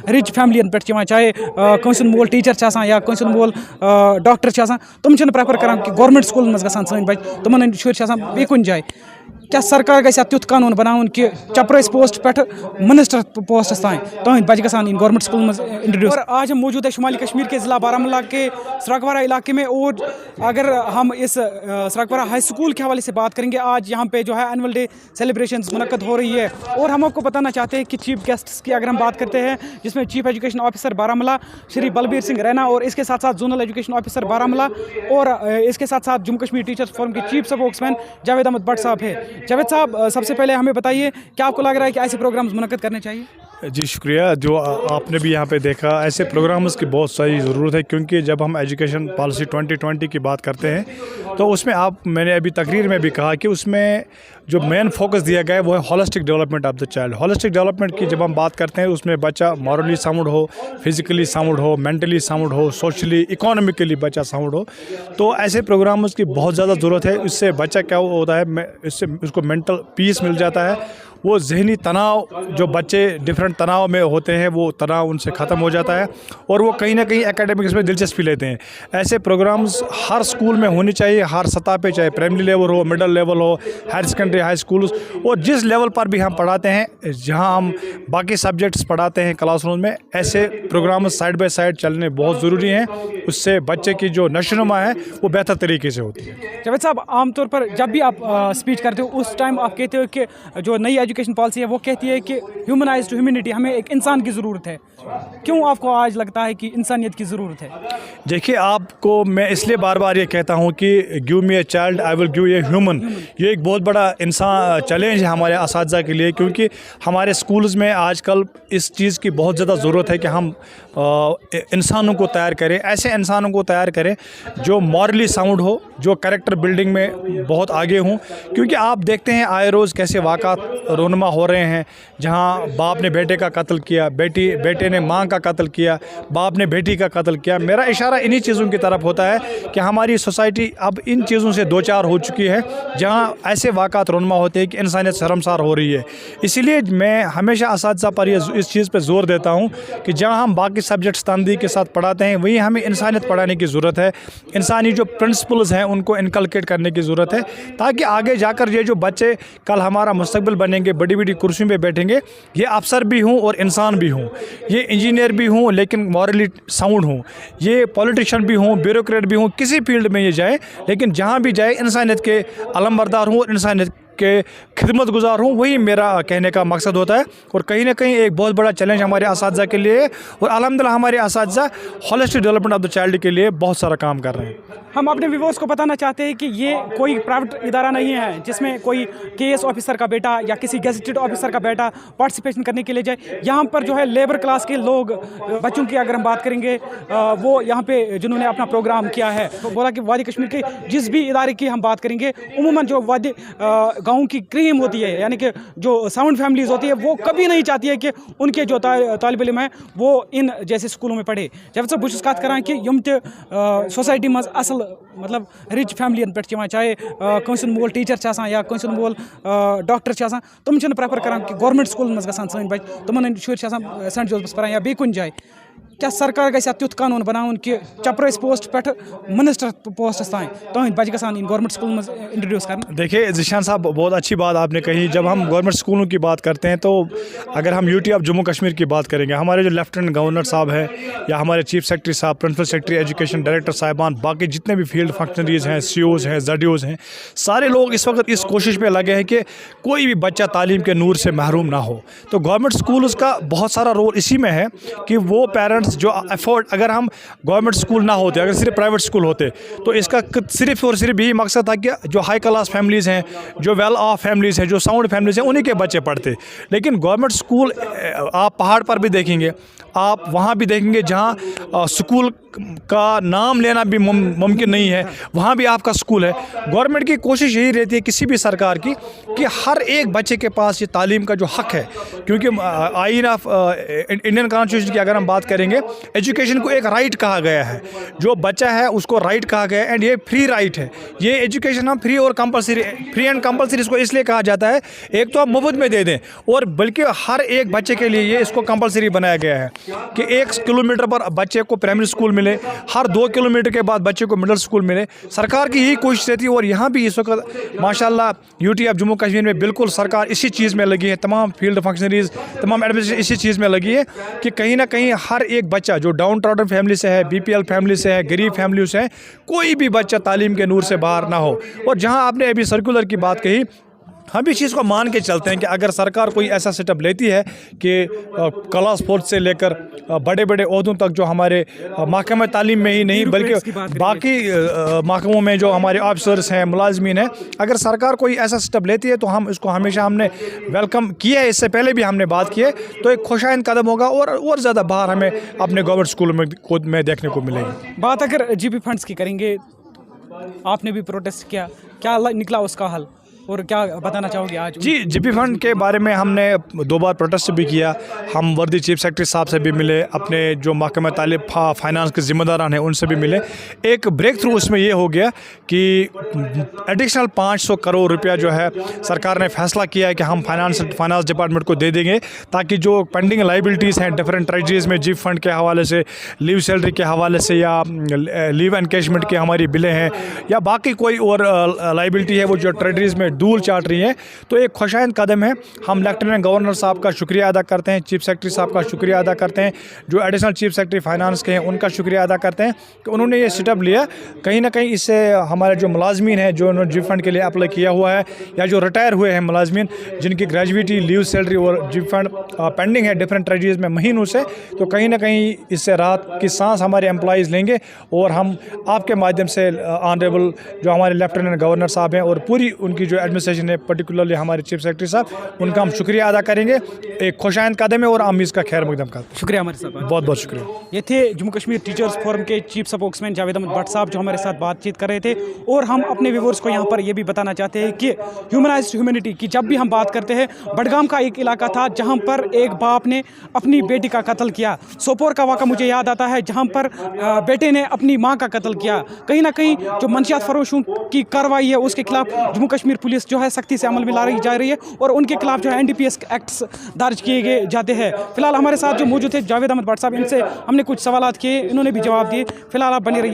Rich फैमिलियन पे चाहे कंसन मोल teacher या कंसन मोल डॉक्टर तुम प्रेफर करान कि गवर्नमेंट स्कूल मज गसान सन बच्चे तुमन शुर बे कुन जाए क्या सरकार गया तुथ कानून बनावन कि चपरस पोस्ट पे मिनिस्टर पोस्टस तान तुंद बच्चे गसान इन गवर्नमेंट स्कूल में इंट्रोड्यूस। और आज हम मौजूद है शुमाली कश्मीर के ज़िला बारामूला के सराकवारा इलाके में, और अगर हम इस सराकवारा हाई स्कूल के हवाले से बात करेंगे, आज यहाँ पे जो है एनुअल डे सेलिब्रेशंस मुनक्कद हो रही है। और हम आपको बताना चाहते हैं कि चीफ गेस्ट्स की अगर हम बात करते हैं, जिसमें chief education officer Baramulla Shri Balbir Singh Raina, और इसके साथ साथ जोनल एजुकेशन ऑफिसर बारामूला, और इसके साथ साथ जम्मू कश्मीर टीचर्स फोरम के चीफ स्पोक्समैन जावेद अहमद भट्ट साहब है। जावेद साहब, सबसे पहले हमें बताइए क्या आपको लग रहा है कि ऐसे प्रोग्राम्स मुनक्कद करने चाहिए? जी शुक्रिया। जो आपने भी यहाँ पे देखा, ऐसे प्रोग्राम्स की बहुत सारी ज़रूरत है, क्योंकि जब हम एजुकेशन पॉलिसी 2020 की बात करते हैं तो उसमें मैंने अभी तकरीर में भी कहा कि उसमें जो मेन फोकस दिया गया है वो है holistic development of the child. Holistic development की जब हम बात करते हैं उसमें बच्चा मॉरली साउंड हो, फिज़िकली साउंड हो, मेंटली साउंड हो, सोशली इकोनॉमिकली बच्चा साउंड हो, तो ऐसे प्रोग्राम्स की बहुत ज़्यादा ज़रूरत है। इससे बच्चा क्या होता है, इससे उसको मेंटल पीस मिल जाता है, वो जहनी तनाव जो बच्चे डिफरेंट तनाव में होते हैं वो तनाव उनसे ख़त्म हो जाता है, और वो कहीं ना कहीं एकेडमिक्स में दिलचस्पी लेते हैं। ऐसे प्रोग्राम्स हर स्कूल में होने चाहिए, हर सतह पे, चाहे प्राइमरी लेवल हो, मिडिल लेवल हो, हायर सेकेंडरी, हाई स्कूल, और जिस लेवल पर भी हम पढ़ाते हैं, जहां हम बाकी सब्जेक्ट्स पढ़ाते हैं क्लासरूम में, ऐसे प्रोग्राम्स साइड बाय साइड चलने बहुत ज़रूरी हैं। उससे बच्चे की जो नशोनुमा है वो बेहतर तरीके से होती है। जावेद साहब, आमतौर पर जब भी आप स्पीच करते हो उस टाइम आप कहते हो कि जो नई एजुकेशन पॉलिसी है वो कहती है कि ह्यूमनाइज टू ह्यूमैनिटी, हमें एक इंसान की ज़रूरत है। क्यों आपको आज लगता है कि इंसानियत की ज़रूरत है? देखिए, आपको मैं इसलिए बार बार ये कहता हूँ कि give me a child I will give a human. ये एक बहुत बड़ा इंसान चैलेंज है हमारे असातिज़ा के लिए, क्योंकि हमारे स्कूल्स में आजकल इस चीज़ की बहुत ज़्यादा ज़रूरत है कि हम इंसानों को तैयार करें, ऐसे इंसानों को तैयार करें जो मॉरली साउंड हो, जो कैरेक्टर बिल्डिंग में बहुत आगे हों। क्योंकि आप देखते हैं आए रोज़ कैसे वाक़ात रोनमा हो रहे हैं, जहाँ बाप ने बेटे का कत्ल किया, बेटे ने माँ का कत्ल किया, बाप ने बेटी का कत्ल किया। मेरा इशारा इन्हीं चीज़ों की तरफ होता है कि हमारी सोसाइटी अब इन चीज़ों से दो चार हो चुकी है, जहाँ ऐसे वाक़ात रोनमा होते हैं कि इंसानियत शर्मसार हो रही है। इसीलिए मैं हमेशा असातिज़ा पर इस चीज़ पर जोर देता हूँ कि जहाँ हम बाकी सब्जेक्ट्स तंदी के साथ पढ़ाते हैं, वहीं हमें इंसानियत पढ़ाने की ज़रूरत है। इंसानी जो प्रिंसिपल्स हैं उनको इनकलकेट करने की ज़रूरत है, ताकि आगे जाकर ये जो बच्चे कल हमारा मुस्तकबिल बनेंगे, बड़ी बड़ी कुर्सियों पे बैठेंगे, ये अफसर भी हों और इंसान भी हों, ये इंजीनियर भी हों लेकिन मॉरली साउंड हों, ये पॉलिटिशियन भी हों, ब्यूरोक्रेट भी हों, किसी फील्ड में ये जाए, लेकिन जहाँ भी जाए इंसानियत के अलमबरदार हों और इंसानियत के खिदमत गुजार हूँ। वही मेरा कहने का मकसद होता है। और कहीं ना कहीं एक बहुत बड़ा चैलेंज हमारे असातिज़ा के लिए, और अल्हम्दुलिल्लाह हमारे असातिज़ा holistic development of the child के लिए बहुत सारा काम कर रहे हैं। हम अपने व्यूअर्स को बताना चाहते हैं कि ये कोई प्राइवेट इदारा नहीं है जिसमें कोई केएस ऑफिसर का बेटा या किसी गेजेटेड ऑफिसर का बेटा पार्टिसिपेशन करने के लिए जाए। यहाँ पर जो है लेबर क्लास के लोग, बच्चों की अगर हम बात करेंगे, वो यहाँ पे जिन्होंने अपना प्रोग्राम किया है, तो बोला कि वादी कश्मीर के जिस भी इदारे की हम बात करेंगे, उमूमन जो वादी गाँव की क्रीम होती है, यानी कि जो साउंड फैमिलीज़ होती है, वो कभी नहीं चाहती है कि उनके जो तालिब इल्म है वो इन जैसे स्कूलों में पढ़े। जब से बुश कत करान कि यम सोसाइटी मज असल मतलब रिच फैमिलियन पे चाहे कंसन मोल टीचर या कंसन मोल डॉक्टर तुम प्रेफर करान कि गवर्नमेंट स्कूल मज गसान सन बच्चे तुमन शुर सेंट जोसेफस पढ़ान या बे कुन जाए। क्या सरकार गया तुथ कानून बनावन कि चपरस पोस्ट पे मिनिस्टर पोस्टस तान तुंद बच्चे गसान इन गवर्नमेंट स्कूल में इंट्रोड्यूस करना? देखिए ज़िशान साहब, बहुत अच्छी बात आपने कही। जब हम गवर्नमेंट स्कूलों की बात करते हैं, तो अगर हम यूटी ऑफ जम्मू कश्मीर की बात करेंगे, हमारे जो लेफ्टिनेंट गवर्नर साहब हैं या हमारे चीफ सेक्रेटरी साहब, प्रिंसिपल सेक्रेटरी एजुकेशन, डायरेक्टर साहिबान, बाकी जितने भी फील्ड फंक्शनरीज हैं, सीओज़ हैं, ZDOs हैं, सारे लोग इस वक्त इस कोशिश में लगे हैं कि कोई भी बच्चा तालीम के नूर से महरूम ना हो। तो गवर्नमेंट स्कूल उसका बहुत सारा रोल इसी में है कि वो पेरेंट्स जो अफोर्ड, अगर हम गवर्नमेंट स्कूल ना होते, अगर सिर्फ प्राइवेट स्कूल होते, तो इसका सिर्फ और सिर्फ यही मकसद था कि जो हाई क्लास फैमिलीज़ हैं, जो वेल ऑफ फैमिलीज़ हैं, जो साउंड फैमिलीज़ हैं, उन्हीं के बच्चे पढ़ते। लेकिन गवर्नमेंट स्कूल आप पहाड़ पर भी देखेंगे, आप वहाँ भी देखेंगे जहाँ स्कूल का नाम लेना भी मुमकिन नहीं है, वहाँ भी आपका स्कूल है। गवर्नमेंट की कोशिश यही रहती है, किसी भी सरकार की, कि हर एक बच्चे के पास ये तालीम का जो हक़ है, क्योंकि आइन ऑफ इंडियन कॉन्स्टिट्यूशन की अगर हम बात करेंगे, एजुकेशन को एक राइट कहा गया है, जो बच्चा है उसको राइट कहा गया है, एंड ये फ्री राइट है। ये एजुकेशन हम फ्री और कंपलसरी, फ्री एंड कंपलसरी इसको इसलिए कहा जाता है, एक तो आप मुफ्त में दे दें, और बल्कि हर एक बच्चे के लिए ये इसको कंपलसरी बनाया गया है। کہ 1 किलोमीटर पर बच्चे को प्राइमरी स्कूल मिले, हर 2 किलोमीटर के बाद बच्चे को मिडिल स्कूल मिले। सरकार की यही कोशिश रहती है और यहाँ भी इस वक्त माशाल्लाह यूटी ऑफ जम्मू कश्मीर में बिल्कुल सरकार इसी चीज़ में लगी है, तमाम फील्ड फंक्शनरीज, तमाम एडमिनिस्ट्रेशन इसी चीज़ में लगी है कि कहीं ना कहीं हर एक बच्चा जो डाउन ट्रॉडन फैमिली से है, BPL फैमिली से है, गरीब फैमिली से है, कोई भी बच्चा तालीम के नूर से बाहर ना हो। और जहाँ आपने अभी सर्कुलर की बात कही, हम इस चीज़ को मान के चलते हैं कि अगर सरकार कोई ऐसा सेटअप लेती है कि क्लास 4 से लेकर बड़े बड़े ओहदों तक जो हमारे महकमे तालीम में ही नहीं बल्कि बाकी महकमों में जो हमारे ऑफिसर्स हैं, मुलाजमीन हैं, अगर सरकार कोई ऐसा सेटअप लेती है तो हम इसको हमेशा हमने वेलकम किया है, इससे पहले भी हमने बात की है, तो एक खुशाइंद कदम होगा और ज़्यादा बाहर हमें अपने गवर्नमेंट स्कूलों में देखने को मिलेगी। बात अगर GP फंड्स की करेंगे, आपने भी प्रोटेस्ट किया, क्या निकला उसका हल और क्या बताना चाहोगे आज? जी, GP फंड के बारे में हमने 2 बार प्रोटेस्ट भी किया। हम वर्दी चीफ सेक्रेटरी साहब से भी मिले, अपने जो महकमा तालीम फाइनेंस के ज़िम्मेदारान हैं उनसे भी मिले। एक ब्रेक थ्रू उसमें ये हो गया कि एडिशनल 500 करोड़ रुपया जो है सरकार ने फैसला किया है कि हम फाइनेंस डिपार्टमेंट को दे देंगे, ताकि जो पेंडिंग लाइबिलिटीज़ हैं डिफरेंट ट्रेजरीज में GP फंड के हवाले से, लीव सैलरी के हवाले से या लीव एनकेशमेंट की हमारी बिलें हैं या बाकी कोई और लाइबिलिटी है वो जो ट्रेजरीज में डूल चाट रही है, तो एक खुशाइंद कदम है। हम लेफ्टिनेंट गवर्नर साहब का शुक्रिया अदा करते हैं, चीफ सेक्रेटरी साहब का शुक्रिया अदा करते हैं, जो एडिशनल चीफ सेक्रेटरी फाइनेंस के हैं उनका शुक्रिया अदा करते हैं कि उन्होंने ये स्टेप लिया। कहीं ना कहीं इससे हमारे जो मुलाजमीन हैं जो उन्होंने GP फंड के लिए अप्लाई किया हुआ है या जो रिटायर हुए हैं मुलाजमीन जिनकी ग्रेजुएटी, लीव सैलरी और GP फंड पेंडिंग है डिफरेंट ट्रेजरीज में महीनों से, तो कहीं ना कहीं इससे राहत की सांस हमारे एम्प्लॉइज़ लेंगे। और हम आपके माध्यम से ऑनरेबल जो हमारे लेफ्टिनेंट गवर्नर साहब हैं और पूरी उनकी जो एडमिनिस्ट्रेशन है, पर्टिकुलरली हमारे चीफ सेक्रेटरी साहब, उनका हम शुक्रिया अदा करेंगे। एक खुशाइंद कदम है और हम इसका खैर मकदम करते हैं। शुक्रिया हमारे साथ, बहुत बहुत शुक्रिया। ये थे जम्मू कश्मीर टीचर्स फोरम के चीफ स्पोक्समैन जावेद अहमद भट्ट साहब जो हमारे साथ बातचीत कर रहे थे। और हम अपने व्यूअर्स को यहाँ पर ये भी बताना चाहते हैं कि ह्यूमनाइज्ड ह्यूमैनिटी की जब भी हम बात करते हैं, बडगाम का एक इलाका था जहाँ पर एक बाप ने अपनी बेटी का कत्ल किया। सोपोर का वाक़ा मुझे याद आता है जहाँ पर बेटे ने अपनी माँ का कत्ल किया। कहीं ना कहीं जो मंशियात फरोशों की कार्रवाई है उसके खिलाफ जम्मू कश्मीर पुलिस जो है सख्ती से अमल में ला जा रही है और उनके खिलाफ जो है NDPS एक्ट्स दर्ज किए जाते हैं। फिलहाल हमारे साथ जो मौजूद थे जावेद अहमद भट्ट साहब, इनसे हमने कुछ सवालात किए, इन्होंने भी जवाब दिए। फिलहाल आप बने रहिए।